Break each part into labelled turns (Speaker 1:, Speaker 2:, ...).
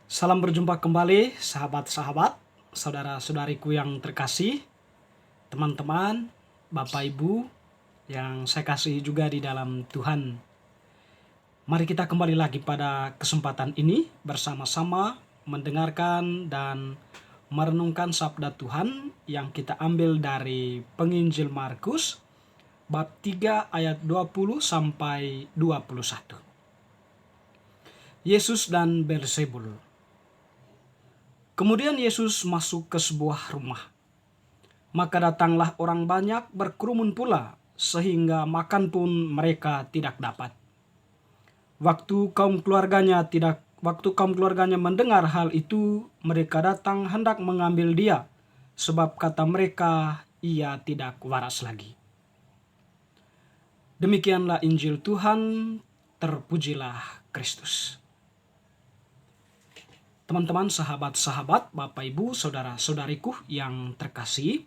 Speaker 1: Salam berjumpa kembali, sahabat-sahabat, saudara-saudariku yang terkasih, teman-teman, Bapak Ibu yang saya kasihi juga di dalam Tuhan. Mari kita kembali lagi pada kesempatan ini bersama-sama mendengarkan dan merenungkan sabda Tuhan yang kita ambil dari Penginjil Markus bab 3 ayat 20 sampai 21. Yesus dan Beelzebul. Kemudian Yesus masuk ke sebuah rumah. Maka datanglah orang banyak berkerumun pula, sehingga makan pun mereka tidak dapat. Waktu kaum keluarganya mendengar hal itu, mereka datang hendak mengambil dia, sebab kata mereka, ia tidak waras lagi. Demikianlah Injil Tuhan, terpujilah Kristus. Teman-teman, sahabat-sahabat, Bapak Ibu, saudara-saudariku yang terkasih,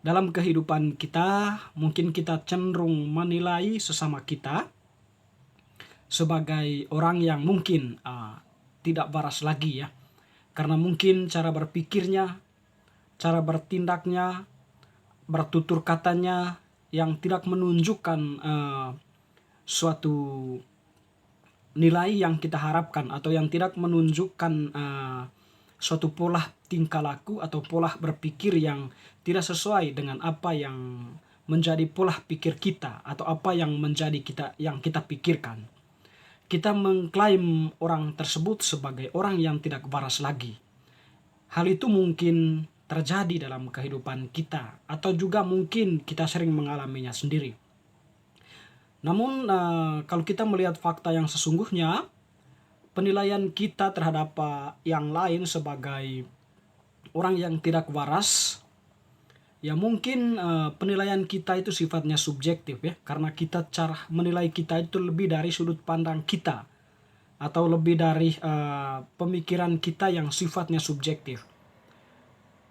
Speaker 1: dalam kehidupan kita mungkin kita cenderung menilai sesama kita sebagai orang yang mungkin tidak waras lagi ya. Karena mungkin cara berpikirnya, cara bertindaknya, bertutur katanya yang tidak menunjukkan suatu nilai yang kita harapkan atau yang tidak menunjukkan suatu pola tingkah laku atau pola berpikir yang tidak sesuai dengan apa yang menjadi pola pikir kita atau apa yang menjadi kita pikirkan. Kita mengklaim orang tersebut sebagai orang yang tidak waras lagi. Hal itu mungkin terjadi dalam kehidupan kita atau juga mungkin kita sering mengalaminya sendiri. Namun kalau kita melihat fakta yang sesungguhnya, penilaian kita terhadap yang lain sebagai orang yang tidak waras, ya mungkin penilaian kita itu sifatnya subjektif ya, karena kita cara menilai kita itu lebih dari sudut pandang kita atau lebih dari pemikiran kita yang sifatnya subjektif.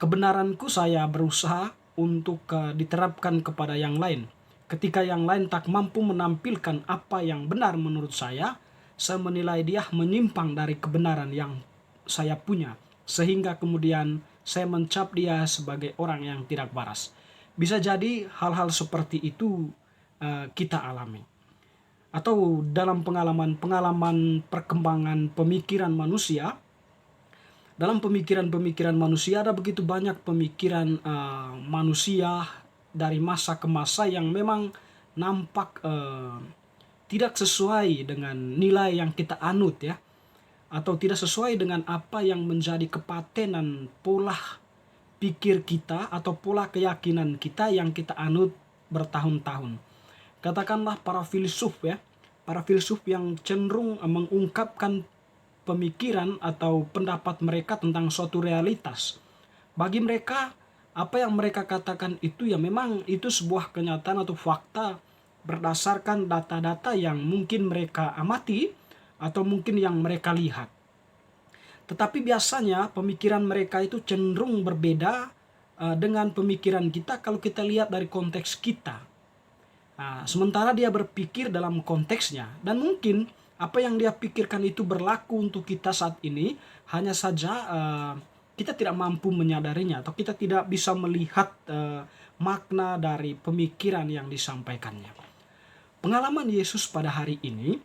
Speaker 1: Kebenaranku saya berusaha untuk diterapkan kepada yang lain. Ketika yang lain tak mampu menampilkan apa yang benar menurut saya menilai dia menyimpang dari kebenaran yang saya punya. Sehingga kemudian saya mencap dia sebagai orang yang tidak waras. Bisa jadi hal-hal seperti itu kita alami. Atau dalam pengalaman perkembangan pemikiran manusia, dalam pemikiran-pemikiran manusia ada begitu banyak pemikiran manusia dari masa ke masa yang memang nampak tidak sesuai dengan nilai yang kita anut ya, atau tidak sesuai dengan apa yang menjadi kepatenan pola pikir kita atau pola keyakinan kita yang kita anut bertahun-tahun. Katakanlah para filsuf yang cenderung mengungkapkan pemikiran atau pendapat mereka tentang suatu realitas. Bagi mereka, apa yang mereka katakan itu ya memang itu sebuah kenyataan atau fakta berdasarkan data-data yang mungkin mereka amati atau mungkin yang mereka lihat. Tetapi biasanya pemikiran mereka itu cenderung berbeda dengan pemikiran kita kalau kita lihat dari konteks kita. Sementara dia berpikir dalam konteksnya, dan mungkin apa yang dia pikirkan itu berlaku untuk kita saat ini, hanya saja kita tidak mampu menyadarinya atau kita tidak bisa melihat makna dari pemikiran yang disampaikannya. Pengalaman Yesus pada hari ini,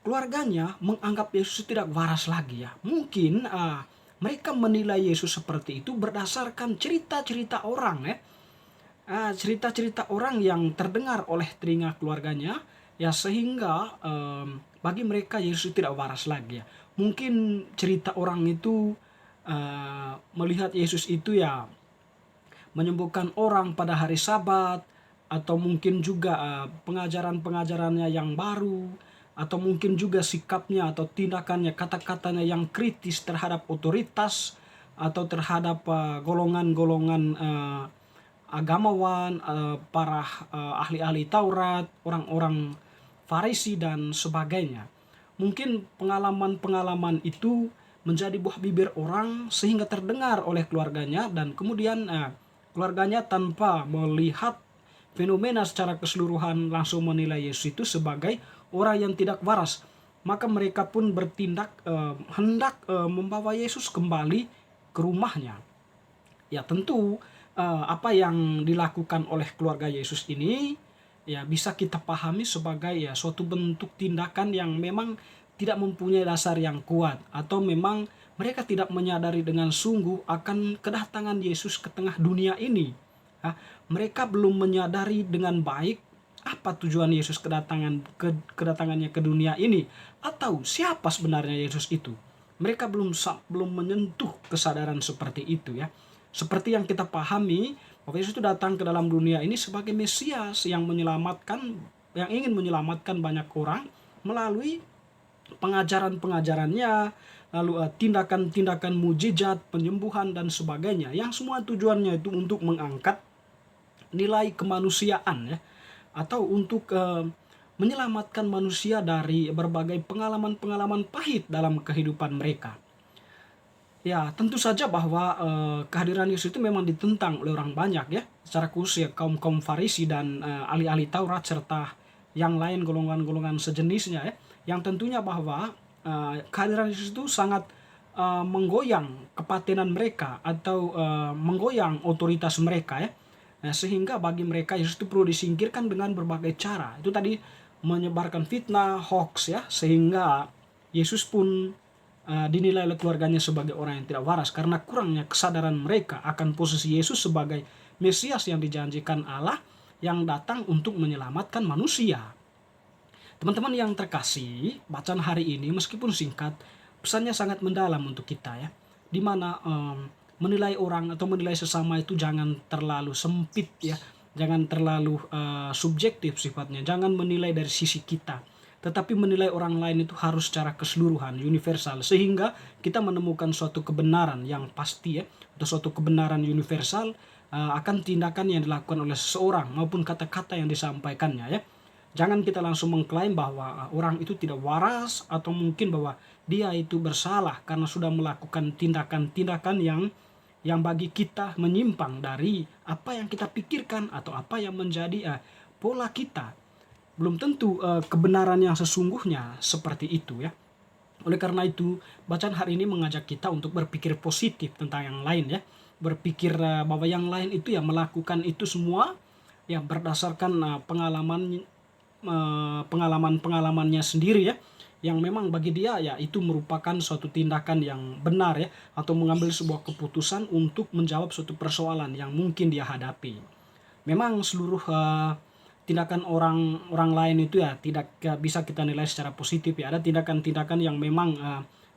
Speaker 1: keluarganya menganggap Yesus tidak waras lagi ya. Mungkin mereka menilai Yesus seperti itu berdasarkan cerita-cerita orang ya. Cerita-cerita orang yang terdengar oleh telinga keluarganya ya, sehingga bagi mereka Yesus tidak waras lagi ya. Mungkin cerita orang itu melihat Yesus itu ya menyembuhkan orang pada hari Sabat, atau mungkin juga pengajaran-pengajarannya yang baru, atau mungkin juga sikapnya atau tindakannya, kata-katanya yang kritis terhadap otoritas atau terhadap golongan-golongan agamawan, para ahli-ahli Taurat, orang-orang Farisi dan sebagainya. Mungkin pengalaman-pengalaman itu menjadi buah bibir orang sehingga terdengar oleh keluarganya, dan kemudian keluarganya tanpa melihat fenomena secara keseluruhan langsung menilai Yesus itu sebagai orang yang tidak waras. maka mereka pun bertindak hendak membawa Yesus kembali ke rumahnya. Ya tentu apa yang dilakukan oleh keluarga Yesus ini ya bisa kita pahami sebagai ya suatu bentuk tindakan yang memang tidak mempunyai dasar yang kuat, atau memang mereka tidak menyadari dengan sungguh akan kedatangan Yesus ke tengah dunia ini. Ah, Mereka belum menyadari dengan baik apa tujuan Yesus kedatangannya ke dunia ini, atau siapa sebenarnya Yesus itu. Mereka belum menyentuh kesadaran seperti itu ya. Seperti yang kita pahami bahwa Yesus itu datang ke dalam dunia ini sebagai Mesias yang ingin menyelamatkan banyak orang melalui pengajaran-pengajarannya, lalu tindakan-tindakan mujizat, penyembuhan dan sebagainya, yang semua tujuannya itu untuk mengangkat nilai kemanusiaan ya, atau untuk menyelamatkan manusia dari berbagai pengalaman-pengalaman pahit dalam kehidupan mereka. Ya, tentu saja bahwa kehadiran Yesus itu memang ditentang oleh orang banyak ya, secara khusus ya kaum-kaum Farisi dan ahli-ahli Taurat serta yang lain golongan-golongan sejenisnya ya, yang tentunya bahwa kehadiran Yesus itu sangat menggoyang kepatenan mereka, atau menggoyang otoritas mereka ya. Nah, sehingga bagi mereka Yesus itu perlu disingkirkan dengan berbagai cara. Itu tadi menyebarkan fitnah, hoax ya, sehingga Yesus pun dinilai oleh keluarganya sebagai orang yang tidak waras karena kurangnya kesadaran mereka akan posisi Yesus sebagai Mesias yang dijanjikan Allah yang datang untuk menyelamatkan manusia. Teman-teman yang terkasih, bacaan hari ini meskipun singkat, pesannya sangat mendalam untuk kita ya. Di mana menilai orang atau menilai sesama itu jangan terlalu sempit ya. Jangan terlalu subjektif sifatnya. Jangan menilai dari sisi kita. Tetapi menilai orang lain itu harus secara keseluruhan, universal. Sehingga kita menemukan suatu kebenaran yang pasti ya. Atau suatu kebenaran universal akan tindakan yang dilakukan oleh seseorang maupun kata-kata yang disampaikannya ya. Jangan kita langsung mengklaim bahwa orang itu tidak waras, atau mungkin bahwa dia itu bersalah karena sudah melakukan tindakan-tindakan yang bagi kita menyimpang dari apa yang kita pikirkan atau apa yang menjadi pola kita. Belum tentu kebenaran yang sesungguhnya seperti itu ya. Oleh karena itu, bacaan hari ini mengajak kita untuk berpikir positif tentang yang lain ya. Berpikir bahwa yang lain itu ya melakukan itu semua ya berdasarkan pengalaman-pengalamannya sendiri ya, yang memang bagi dia ya itu merupakan suatu tindakan yang benar ya, atau mengambil sebuah keputusan untuk menjawab suatu persoalan yang mungkin dia hadapi. Memang seluruh tindakan orang orang lain itu ya tidak bisa kita nilai secara positif ya. Ada tindakan-tindakan yang memang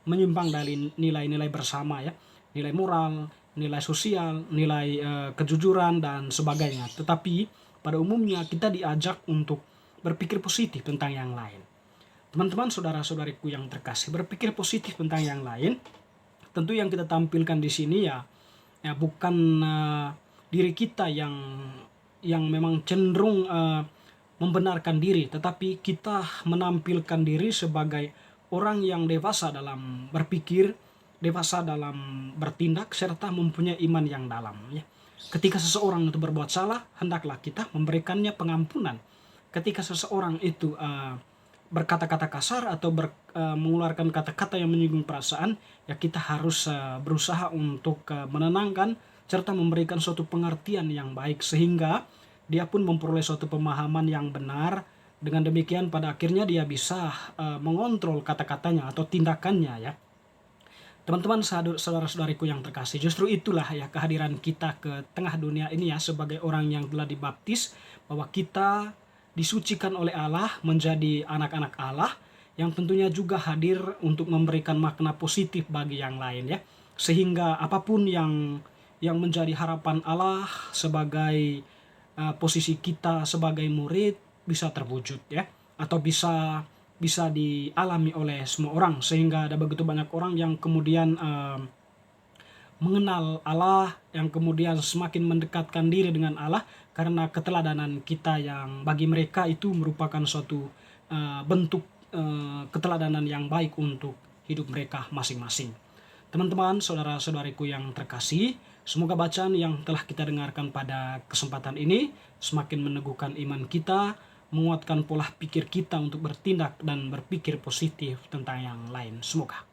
Speaker 1: menyimpang dari nilai-nilai bersama ya, nilai moral, nilai sosial, nilai kejujuran dan sebagainya. Tetapi pada umumnya kita diajak untuk berpikir positif tentang yang lain. Teman-teman, saudara-saudariku yang terkasih, berpikir positif tentang yang lain. Tentu yang kita tampilkan di sini ya bukan diri kita yang memang cenderung membenarkan diri, tetapi kita menampilkan diri sebagai orang yang dewasa dalam berpikir, dewasa dalam bertindak, serta mempunyai iman yang dalam ya. Ketika seseorang itu berbuat salah, hendaklah kita memberikannya pengampunan. Ketika seseorang itu berkata-kata kasar atau mengeluarkan kata-kata yang menyinggung perasaan, ya kita harus berusaha untuk menenangkan serta memberikan suatu pengertian yang baik sehingga dia pun memperoleh suatu pemahaman yang benar. Dengan demikian pada akhirnya dia bisa mengontrol kata-katanya atau tindakannya ya. Teman-teman, saudara-saudariku yang terkasih, justru itulah ya kehadiran kita ke tengah dunia ini ya sebagai orang yang telah dibaptis, bahwa kita disucikan oleh Allah menjadi anak-anak Allah yang tentunya juga hadir untuk memberikan makna positif bagi yang lain ya. Sehingga apapun yang menjadi harapan Allah sebagai posisi kita sebagai murid bisa terwujud ya, atau bisa dialami oleh semua orang, sehingga ada begitu banyak orang yang kemudian mengenal Allah, yang kemudian semakin mendekatkan diri dengan Allah karena keteladanan kita yang bagi mereka itu merupakan suatu bentuk keteladanan yang baik untuk hidup mereka masing-masing. Teman-teman, saudara-saudariku yang terkasih, semoga bacaan yang telah kita dengarkan pada kesempatan ini semakin meneguhkan iman kita, menguatkan pola pikir kita untuk bertindak dan berpikir positif tentang yang lain. Semoga.